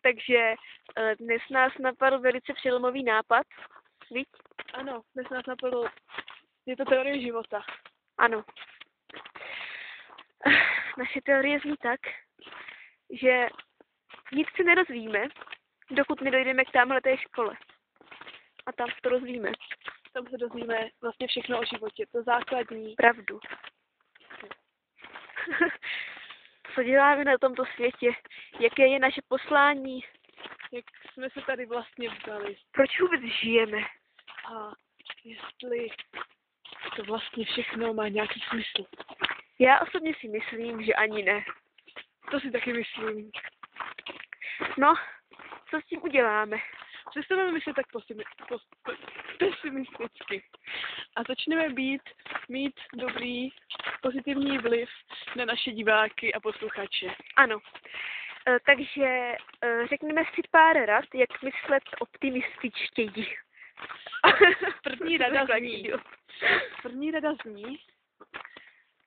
Takže dnes nás napadl velice přelomový nápad. Víš? Ano, dnes nás napadlo, je to teorie života. Ano. Naše teorie zní tak, že nic se nerozvíme, dokud nedojdeme k támhleté škole. A tam to rozvíme. Tam se dozvíme vlastně všechno o životě, to základní. Pravdu. Co děláme na tomto světě? Jaké je naše poslání? Jak jsme se tady vlastně vzali. Proč vůbec žijeme? A jestli to vlastně všechno má nějaký smysl. Já osobně si myslím, že ani ne. To si taky myslím. No, co s tím uděláme? Přestaneme myslet tak pesimisticky. A začneme mít dobrý, pozitivní vliv na naše diváky a posluchače. Ano. Takže řekneme si pár rad, jak myslet optimističtěji. První rada zní,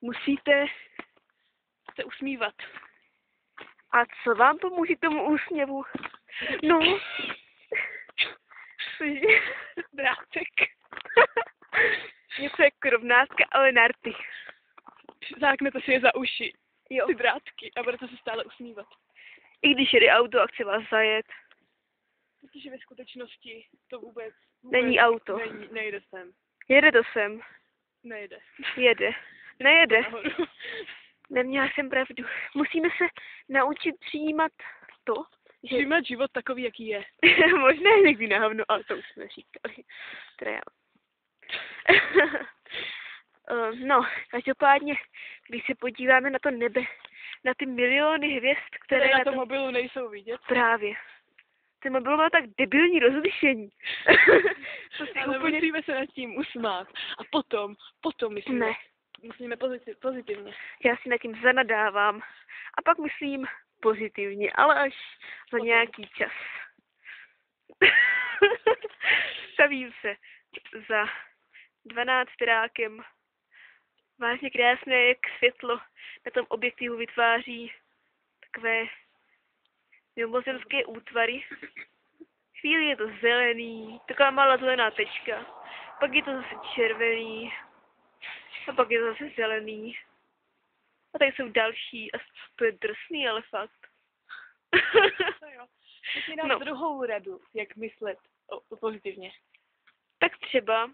musíte se usmívat. A co vám pomůže tomu úsměvu? No, drátek. Něco jako rovnátka, ale na rty. Záknete si je za uši, Jo. ty drátky, a budete se stále usmívat. I když jede auto a chce vás zajet. Protože ve skutečnosti to vůbec Není auto. Nejde sem. Jede to sem. Nejde. Jede. Nejede. Nahoru. Neměla jsem pravdu. Musíme se naučit přijímat to, že... Přijímat život takový, jaký je. Možná někdy na hovno, ale to už jsme říkali. Teda já. No, každopádně, když se podíváme na to nebe, na ty miliony hvězd, které na tom mobilu nejsou vidět. Právě. Ten mobil má tak debilní rozlišení. Ale úplně... musíme se nad tím usmát. A potom myslíme. Ne. Myslíme pozitivně. Já si nad tím zanadávám. A pak myslím pozitivně, ale až za nějaký čas. Stavím se za 12 rákem. Vážně krásné, jak světlo na tom objektivu vytváří takové mimozemské útvary. Chvíli je to zelený, taková malá zelená tečka. Pak je to zase červený. A pak je to zase zelený. A tady jsou další. A to je drsný, ale fakt. No. Druhou radu, jak myslet pozitivně. Tak třeba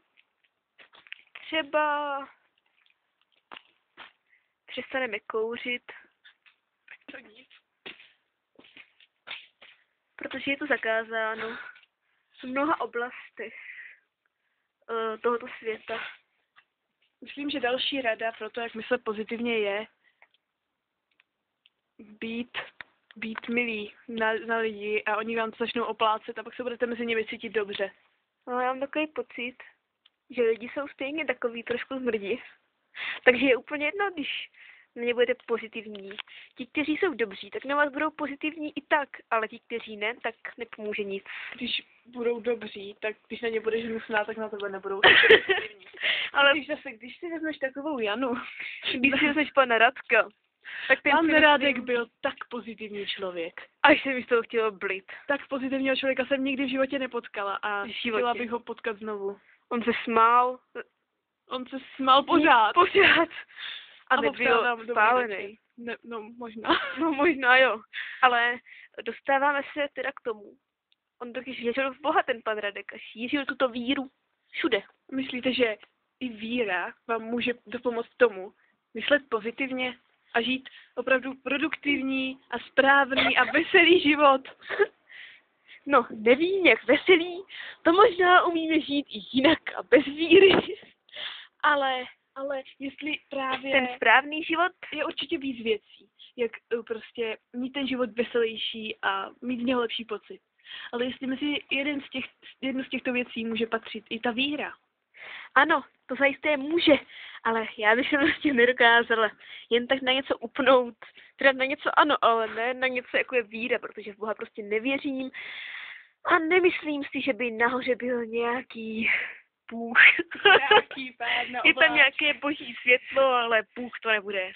přestaneme kouřit. To nic. Protože je to zakázáno v mnoha oblastech tohoto světa. Myslím, že další rada pro to, jak myslet pozitivně, je být milí na lidi a oni vám to začnou oplácet a pak se budete mezi nimi cítit dobře. No, já mám takový pocit, že lidi jsou stejně takový trošku zmrdí. Takže je úplně jedno, když na ně budete pozitivní. Ti, kteří jsou dobří, tak na vás budou pozitivní i tak, ale ti, kteří ne, tak nepomůže nic. Když budou dobří, tak když na ně budeš hnusná, tak na tebe nebudou pozitivní. Ale když si vezmeš takovou Janu, když si vezmeš pana Radka, tak pan Radek byl tak pozitivní člověk. Až se mi z toho chtělo blit. Tak pozitivního člověka jsem nikdy v životě nepotkala a chtěla bych ho potkat znovu. On se smál. On se smál pořád. Pořád. A nebyl spálený. Ne, no možná. No možná jo. Ale dostáváme se teda k tomu. On totiž věřil v Boha, ten pan Radek, a šířil tuto víru všude. Myslíte, že i víra vám může dopomoct tomu myslet pozitivně a žít opravdu produktivní a správný a veselý život? No, nevím, jak veselý. To možná umíme žít i jinak a bez víry. Ale jestli právě... Ten správný život je určitě víc věcí, jak prostě mít ten život veselější a mít z něho lepší pocit. Ale jestli mezi jednu z těchto věcí může patřit i ta víra. Ano, to zajisté může, ale já bych se prostě nedokázala jen tak na něco upnout. Teda na něco ano, ale ne na něco jako je víra, protože v Boha prostě nevěřím. A nemyslím si, že by nahoře byl nějaký Bůh. Je tam nějaké boží světlo, ale Bůh to nebude.